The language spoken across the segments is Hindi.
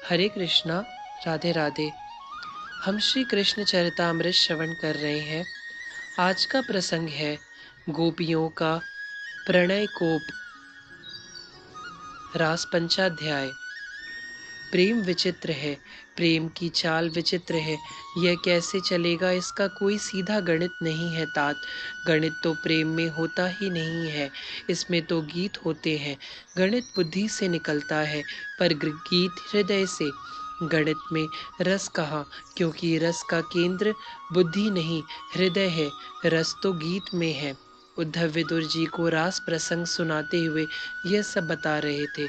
हरे कृष्णा। राधे राधे। हम श्री कृष्ण चरितामृत श्रवण कर रहे हैं। आज का प्रसंग है गोपियों का प्रणय कोप, रास पंचाध्याय। प्रेम विचित्र है, प्रेम की चाल विचित्र है। यह कैसे चलेगा, इसका कोई सीधा गणित नहीं है तात। गणित तो प्रेम में होता ही नहीं है, इसमें तो गीत होते हैं। गणित बुद्धि से निकलता है, पर गीत हृदय से। गणित में रस कहाँ, क्योंकि रस का केंद्र बुद्धि नहीं हृदय है। रस तो गीत में है। उद्धव विदुर जी को रास प्रसंग सुनाते हुए यह सब बता रहे थे।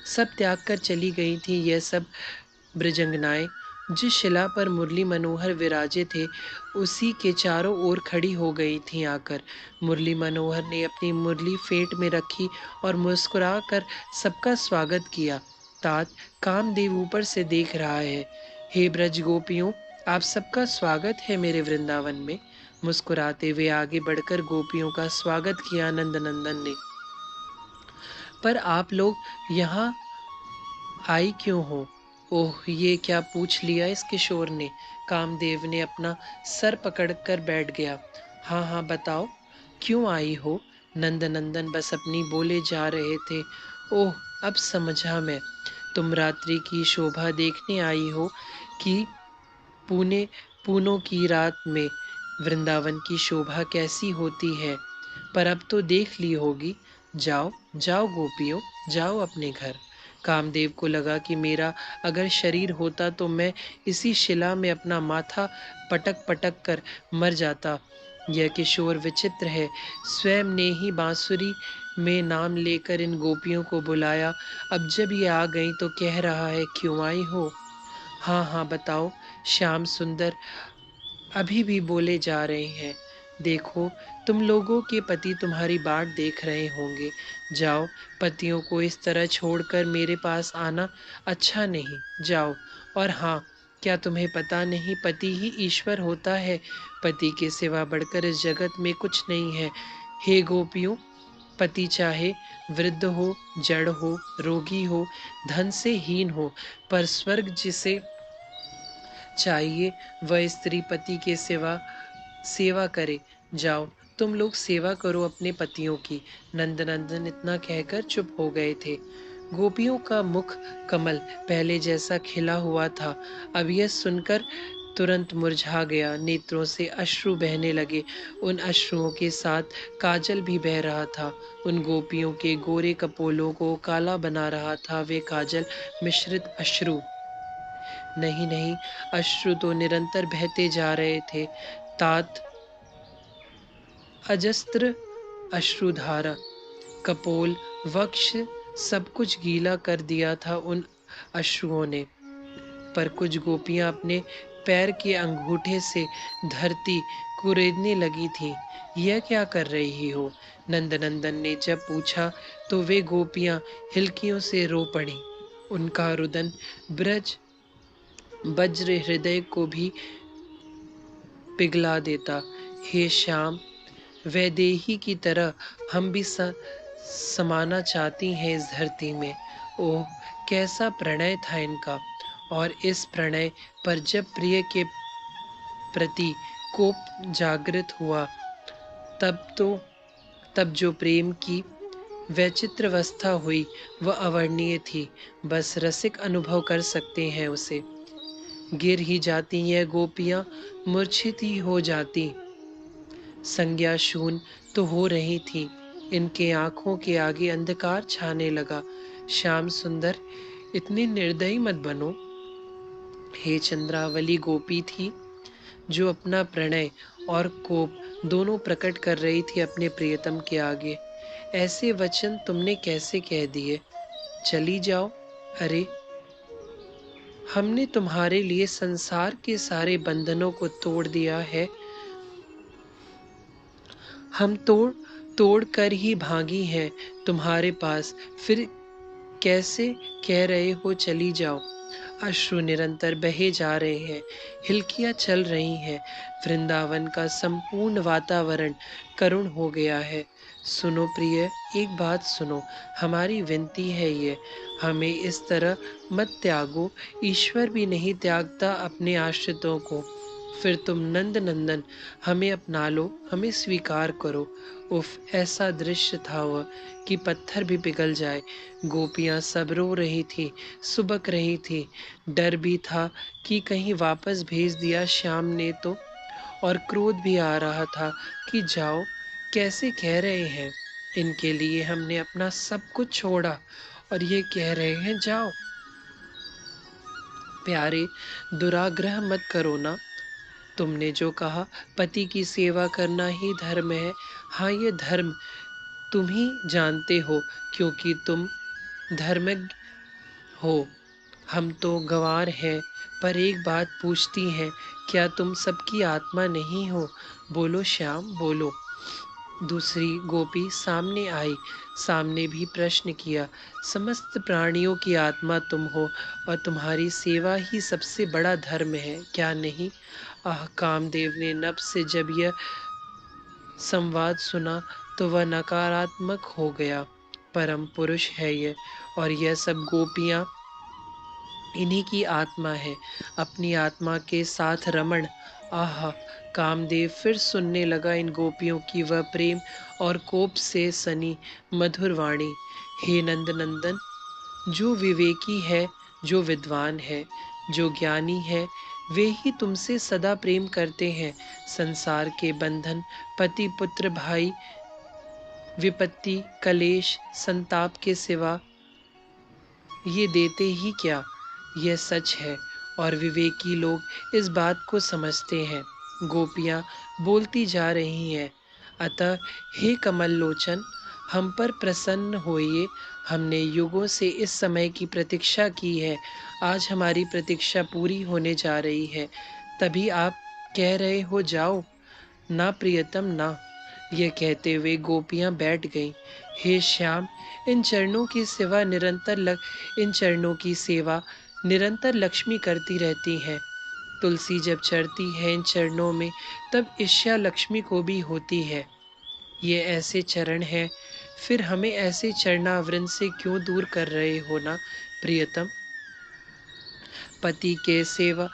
सब त्याग कर चली गई थी यह सब ब्रजंगनाएं। जिस शिला पर मुरली मनोहर विराजे थे, उसी के चारों ओर खड़ी हो गई थीं आकर। मुरली मनोहर ने अपनी मुरली फेंट में रखी और मुस्कुरा कर सबका स्वागत किया। तात कामदेव ऊपर से देख रहा है। हे ब्रज गोपियों, आप सबका स्वागत है मेरे वृंदावन में। मुस्कुराते हुए आगे बढ़कर गोपियों का स्वागत किया नंदनंदन ने। पर आप लोग यहाँ आई क्यों हो? ओह, ये क्या पूछ लिया इस किशोर ने। कामदेव ने अपना सर पकड़कर बैठ गया। हाँ हाँ बताओ, क्यों आई हो? नंदनंदन बस अपनी बोले जा रहे थे। ओह, अब समझा मैं। तुम रात्रि की शोभा देखने आई हो कि पुणे पूनों की रात में वृंदावन की शोभा कैसी होती है। पर अब तो देख ली होगी। जाओ जाओ गोपियों, जाओ अपने घर। कामदेव को लगा कि मेरा अगर शरीर होता तो मैं इसी शिला में अपना माथा पटक पटक कर मर जाता। यह किशोर विचित्र है, स्वयं ने ही बांसुरी में नाम लेकर इन गोपियों को बुलाया। अब जब ये आ गई तो कह रहा है क्यों आई हो। हाँ हाँ बताओ। श्याम सुंदर अभी भी बोले जा रहे हैं। देखो, तुम लोगों के पति तुम्हारी बाट देख रहे होंगे। जाओ, पतियों को इस तरह छोड़कर मेरे पास आना अच्छा नहीं। जाओ। और हाँ, क्या तुम्हें पता नहीं, पति ही ईश्वर होता है। पति के सिवा बढ़कर इस जगत में कुछ नहीं है। हे गोपियों, पति चाहे वृद्ध हो, जड़ हो, रोगी हो, धन से हीन हो, पर स्वर्ग जिसे चाहिए वह स्त्री पति के सेवा सेवा करे। जाओ, तुम लोग सेवा करो अपने पतियों की। नंदनंदन इतना कहकर चुप हो गए थे। गोपियों का मुख कमल पहले जैसा खिला हुआ था, अब यह सुनकर तुरंत मुरझा गया। नेत्रों से अश्रु बहने लगे। उन अश्रुओं के साथ काजल भी बह रहा था। उन गोपियों के गोरे कपोलों को काला बना रहा था वे काजल मिश्रित अश्रु। नहीं नहीं, अश्रु तो निरंतर बहते जा रहे थे तात। अजस्त्र अश्रुधारा, कपोल, वक्ष, सब कुछ गीला कर दिया था उन अश्रुओं ने। पर कुछ गोपियां अपने पैर के अंगूठे से धरती कुरेदने लगी थीं। यह क्या कर रही हो? नंदनंदन ने जब पूछा तो वे गोपियां हिलकियों से रो पड़ी। उनका रुदन ब्रज वज्र हृदय को भी पिघला देता। हे श्याम, वैदेही की तरह हम भी समाना चाहती हैं इस धरती में। ओह, कैसा प्रणय था इनका। और इस प्रणय पर जब प्रिय के प्रति कोप जागृत हुआ, तब तो तब जो प्रेम की वैचित्र अवस्था हुई वह अवर्णीय थी। बस रसिक अनुभव कर सकते हैं उसे। गिर ही जाती यह गोपियां, मूर्छित ही हो जाती। संज्ञा शून्य तो हो रही थी। इनके आंखों के आगे अंधकार छाने लगा। श्याम सुंदर, इतने निर्दयी मत बनो। हे चंद्रावली गोपी थी जो अपना प्रणय और कोप दोनों प्रकट कर रही थी अपने प्रियतम के आगे। ऐसे वचन तुमने कैसे कह दिए? चली जाओ। अरे, हमने तुम्हारे लिए संसार के सारे बंधनों को तोड़ दिया है। हम तोड़ तोड़ कर ही भागी हैं तुम्हारे पास, फिर कैसे कह रहे हो चली जाओ? अश्रु निरंतर बहे जा रहे हैं, हिलकियां चल रही हैं। वृंदावन का संपूर्ण वातावरण करुण हो गया है। सुनो प्रिय, एक बात सुनो, हमारी विनती है ये, हमें इस तरह मत त्यागो, ईश्वर भी नहीं त्यागता अपने आश्रितों को। फिर तुम नंद नंदन हमें अपना लो, हमें स्वीकार करो। उफ, ऐसा दृश्य था वह कि पत्थर भी पिघल जाए। गोपियां सब रो रही थी, सुबक रही थी। डर भी था कि कहीं वापस भेज दिया श्याम ने तो, और क्रोध भी आ रहा था कि जाओ, कैसे कह रहे हैं, इनके लिए हमने अपना सब कुछ छोड़ा और ये कह रहे हैं जाओ। प्यारे, दुराग्रह मत करो ना। तुमने जो कहा पति की सेवा करना ही धर्म है, हाँ ये धर्म तुम ही जानते हो, क्योंकि तुम धर्मज्ञ हो। हम तो गंवार हैं, पर एक बात पूछती हैं, क्या तुम सबकी आत्मा नहीं हो? बोलो श्याम, बोलो। दूसरी गोपी सामने आई, सामने भी प्रश्न किया। समस्त प्राणियों की आत्मा तुम हो, और तुम्हारी सेवा ही सबसे बड़ा धर्म है, क्या नहीं? आह, कामदेव ने नभ से जब यह संवाद सुना तो वह नकारात्मक हो गया। परम पुरुष है ये, और यह सब गोपियां इन्हीं की आत्मा है, अपनी आत्मा के साथ रमण। आहा, कामदेव फिर सुनने लगा इन गोपियों की वह प्रेम और कोप से सनी मधुर वाणी। हे नंद नंदन, जो विवेकी है, जो विद्वान है, जो ज्ञानी है, वे ही तुमसे सदा प्रेम करते हैं। संसार के बंधन, पति पुत्र भाई, विपत्ति कलेश संताप के सिवा ये देते ही क्या? यह सच है, और विवेकी लोग इस बात को समझते हैं। गोपियां बोलती जा रही हैं, अतः हे कमल लोचन, हम पर प्रसन्न होइए। हमने युगों से इस समय की प्रतीक्षा की है, आज हमारी प्रतीक्षा पूरी होने जा रही है, तभी आप कह रहे हो जाओ। ना प्रियतम ना। यह कहते हुए गोपियां बैठ गईं। हे श्याम, इन चरणों की सेवा इन चरणों की सेवा निरंतर लक्ष्मी करती रहती है। तुलसी जब चढ़ती है इन चरणों में, तब ईर्ष्या लक्ष्मी को भी होती है। ये ऐसे चरण हैं, फिर हमें ऐसे चरणावृंद से क्यों दूर कर रहे हो ना प्रियतम? पति के सेवा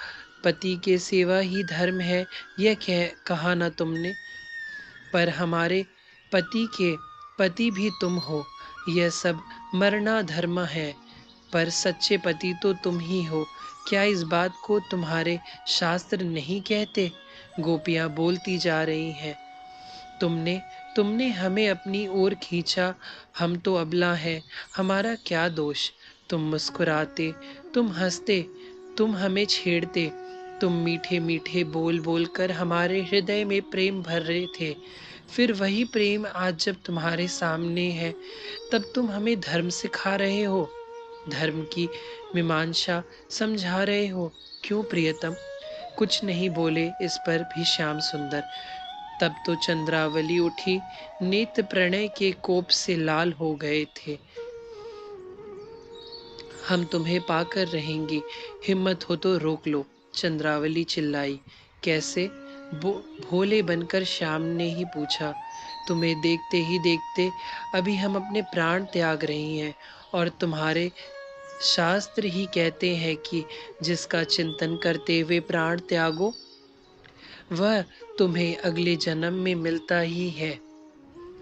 पति के सेवा ही धर्म है, यह कहा ना तुमने? पर हमारे पति के पति भी तुम हो, यह सब मरना धर्म है, पर सच्चे पति तो तुम ही हो। क्या इस बात को तुम्हारे शास्त्र नहीं कहते? गोपियां बोलती जा रही हैं। तुमने तुमने हमें अपनी ओर खींचा, हम तो अबला हैं, हमारा क्या दोष? तुम मुस्कुराते, तुम हंसते, तुम हमें छेड़ते, तुम मीठे मीठे बोल बोल कर हमारे हृदय में प्रेम भर रहे थे। फिर वही प्रेम आज जब तुम्हारे सामने है, तब तुम हमें धर्म सिखा रहे हो, धर्म की मीमांसा समझा रहे हो। क्यों प्रियतम? कुछ नहीं बोले इस पर भी श्याम सुंदर। तब तो चंद्रावली उठी, नेत्र प्रणय के कोप से लाल हो गए थे। हम तुम्हें पाकर रहेंगे, हिम्मत हो तो रोक लो, चंद्रावली चिल्लाई। कैसे? भोले बनकर श्याम ने ही पूछा। तुम्हें देखते ही देखते अभी हम अपने प्राण त्याग रही हैं, और तुम्हारे शास्त्र ही कहते हैं कि जिसका चिंतन करते हुए प्राण त्यागो, वह तुम्हें अगले जन्म में मिलता ही है।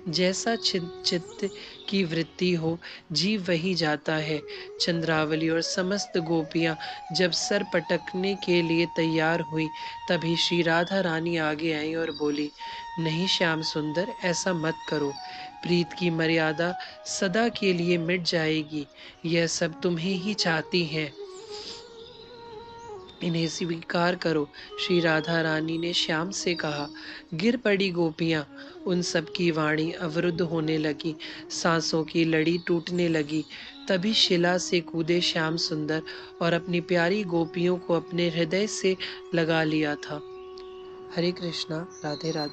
जैसा चित्त की वृत्ति हो, जीव वही जाता है। चंद्रावली और समस्त गोपियां जब सर पटकने के लिए तैयार हुई, तभी श्री राधा रानी आगे आई और बोली, नहीं श्याम सुंदर, ऐसा मत करो। प्रीत की मर्यादा सदा के लिए मिट जाएगी। यह सब तुम्हें ही चाहती हैं, इन्हें स्वीकार करो। श्री राधा रानी ने श्याम से कहा। गिर पड़ी गोपियां, उन सब की वाणी अवरुद्ध होने लगी, सांसों की लड़ी टूटने लगी। तभी शिला से कूदे श्याम सुंदर और अपनी प्यारी गोपियों को अपने हृदय से लगा लिया था। हरे कृष्णा, राधे राधे।